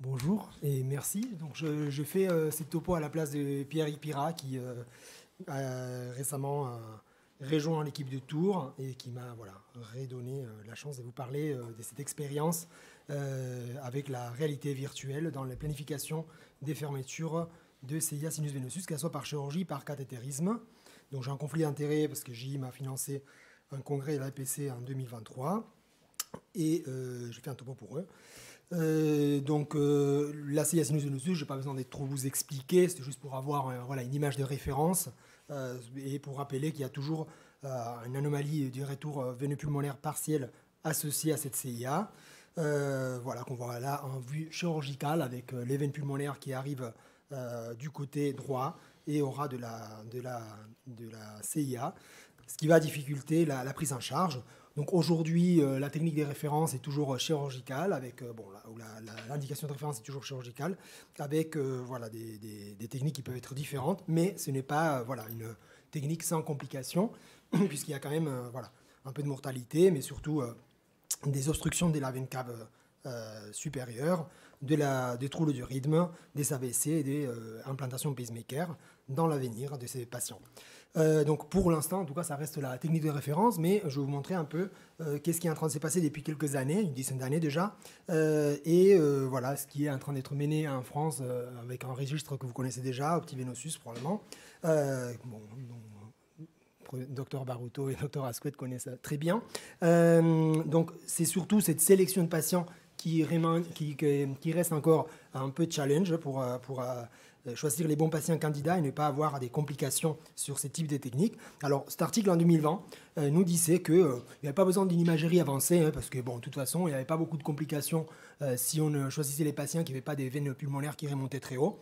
Bonjour et merci. Donc je fais cette topo à la place de Pierre-Yves Pira qui a récemment rejoint l'équipe de Tours et qui m'a redonné la chance de vous parler de cette expérience avec la réalité virtuelle dans la planification des fermetures de CIA sinus venosus, qu'elle soit par chirurgie, par cathétérisme. Donc j'ai un conflit d'intérêts parce que JI m'a financé un congrès de l'APC en 2023 et je fais un topo pour eux. La CIA sinus venosus, je n'ai pas besoin de trop vous expliquer, c'est juste pour avoir une image de référence et pour rappeler qu'il y a toujours une anomalie du retour veineux pulmonaire partiel associée à cette CIA. Qu'on voit là en vue chirurgicale avec les veines pulmonaires qui arrivent du côté droit et au ras de la CIA, ce qui va difficulter la prise en charge. Donc aujourd'hui, la technique des références est toujours chirurgicale, avec l'indication de référence est toujours chirurgicale, avec des techniques qui peuvent être différentes, mais ce n'est pas une technique sans complications, puisqu'il y a quand même un peu de mortalité, mais surtout des obstructions de la veine cave supérieure, des troubles du rythme, des AVC et des implantations pacemaker dans l'avenir de ces patients. Donc pour l'instant, en tout cas, ça reste la technique de référence, mais je vais vous montrer un peu qu'est-ce qui est en train de se passer depuis quelques années, une dizaine d'années déjà, ce qui est en train d'être mené en France avec un registre que vous connaissez déjà, Optivenosus probablement. Dr Baruto et Dr Asquette connaissent ça très bien. Donc c'est surtout cette sélection de patients qui reste encore un peu de challenge pour choisir les bons patients candidats et ne pas avoir des complications sur ce type de techniques. Alors, cet article en 2020 nous disait qu'il n'y avait pas besoin d'une imagerie avancée, parce que, de toute façon, il n'y avait pas beaucoup de complications si on choisissait les patients qui n'avaient pas des veines pulmonaires qui remontaient très haut.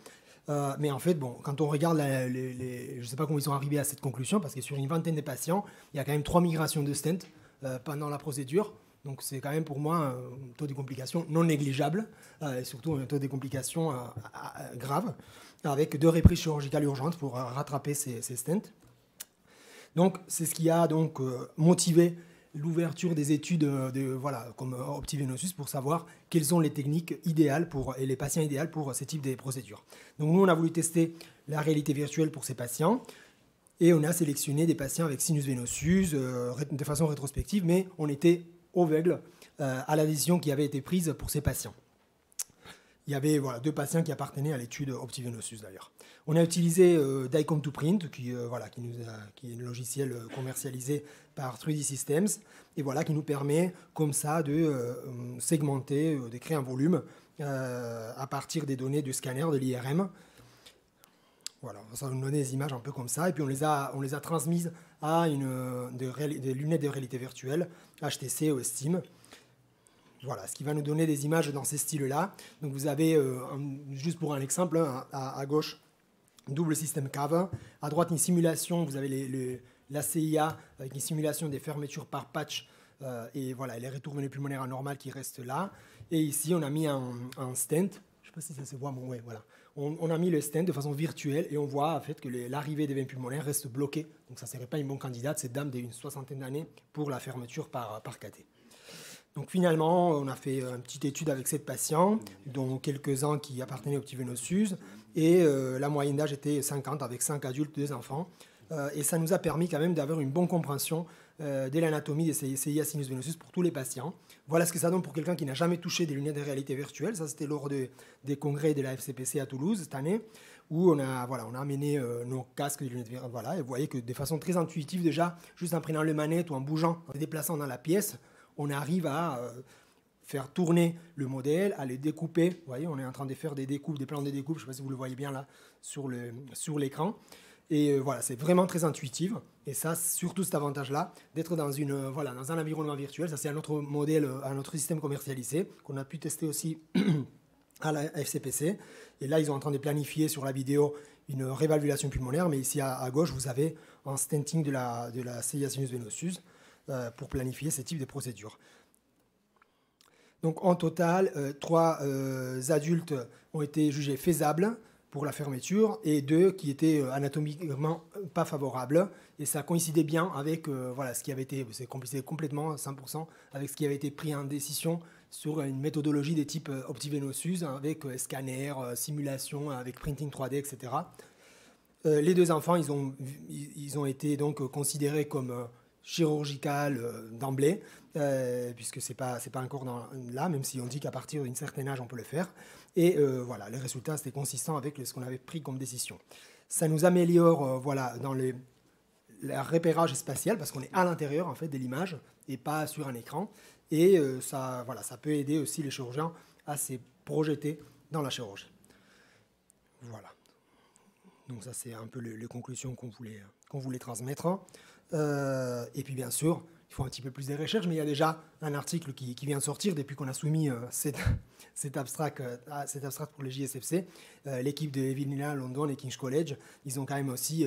Mais en fait, quand on regarde, je ne sais pas comment ils sont arrivés à cette conclusion, parce que sur une vingtaine de patients, il y a quand même 3 migrations de stent pendant la procédure. Donc c'est quand même pour moi un taux de complications non négligeable, et surtout un taux de complications grave, avec 2 reprises chirurgicales urgentes pour rattraper ces stents. Donc c'est ce qui a motivé l'ouverture des études comme Optivenosus pour savoir quelles sont les techniques idéales et les patients idéaux pour ce type de procédures. Donc nous on a voulu tester la réalité virtuelle pour ces patients. Et on a sélectionné des patients avec sinus venosus de façon rétrospective, mais on était aveugle à la décision qui avait été prise pour ces patients. Il y avait 2 patients qui appartenaient à l'étude Optivenosus d'ailleurs. On a utilisé DICOM2Print, qui est un logiciel commercialisé par 3D Systems, et qui nous permet comme ça de segmenter, de créer un volume à partir des données du scanner de l'IRM. Voilà, ça va nous donner des images un peu comme ça, et puis on les a transmises à des lunettes de réalité virtuelle, HTC ou Steam. Voilà, ce qui va nous donner des images dans ces styles-là. Donc vous avez, juste pour un exemple, à gauche, double système cave. À droite, une simulation, vous avez la CIA avec une simulation des fermetures par patch et les retours veineux pulmonaires anormales qui restent là. Et ici, on a mis un stent. Je ne sais pas si ça se voit, mais ouais, voilà. On a mis le stent de façon virtuelle et on voit en fait que l'arrivée des veines pulmonaires reste bloquée. Donc ça ne serait pas une bonne candidate, cette dame d'une 60aine d'années, pour la fermeture par cathé. Donc finalement, on a fait une petite étude avec 7 patients, dont quelques-uns qui appartenaient au Optivenosus, et la moyenne d'âge était 50, avec 5 adultes, 2 enfants. Et ça nous a permis quand même d'avoir une bonne compréhension de l'anatomie des CIA sinus venosus pour tous les patients. Voilà ce que ça donne pour quelqu'un qui n'a jamais touché des lunettes de réalité virtuelle. Ça, c'était lors des congrès de la FCPC à Toulouse cette année, où on a amené nos casques de lunettes virtuelles. Voilà, et vous voyez que de façon très intuitive déjà, juste en prenant le manette ou en bougeant, en se déplaçant dans la pièce, on arrive à faire tourner le modèle, à le découper. Vous voyez, on est en train de faire des découpes, des plans de découpe. Je ne sais pas si vous le voyez bien là sur l'écran. Et c'est vraiment très intuitif. Et ça, surtout cet avantage-là, d'être dans un environnement virtuel. Ça, c'est un autre modèle, un autre système commercialisé qu'on a pu tester aussi à la FCPC. Et là, ils sont en train de planifier sur la vidéo une révalvulation pulmonaire. Mais ici, à gauche, vous avez un stenting de la CIA sinus venosus pour planifier ce type de procédure. Donc en total, 3 adultes ont été jugés faisables pour la fermeture et 2 qui étaient anatomiquement pas favorables. Et ça coïncidait bien avec ce qui avait été, c'est coïncidé complètement 100% avec ce qui avait été pris en décision sur une méthodologie des types OptiVenosus avec scanner, simulation, avec printing 3D, etc. Les deux enfants, ils ont été donc considérés comme chirurgical d'emblée, puisque c'est pas encore là, même si on dit qu'à partir d'un certain âge, on peut le faire. Et voilà, les résultats, c'était consistant avec ce qu'on avait pris comme décision. Ça nous améliore voilà, dans le repérage spatial, parce qu'on est à l'intérieur en fait, de l'image et pas sur un écran. Et ça peut aider aussi les chirurgiens à se projeter dans la chirurgie. Voilà. Donc ça, c'est un peu les conclusions qu'on voulait transmettre. Et puis bien sûr, il faut un petit peu plus de recherche, mais il y a déjà un article qui vient de sortir depuis qu'on a soumis cet abstract pour le JSFC. L'équipe de Evelina London et King's College, ils ont quand même aussi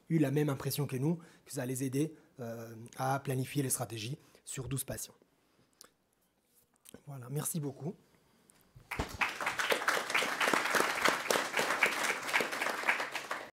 eu la même impression que nous, que ça allait les aider à planifier les stratégies sur 12 patients. Voilà, merci beaucoup.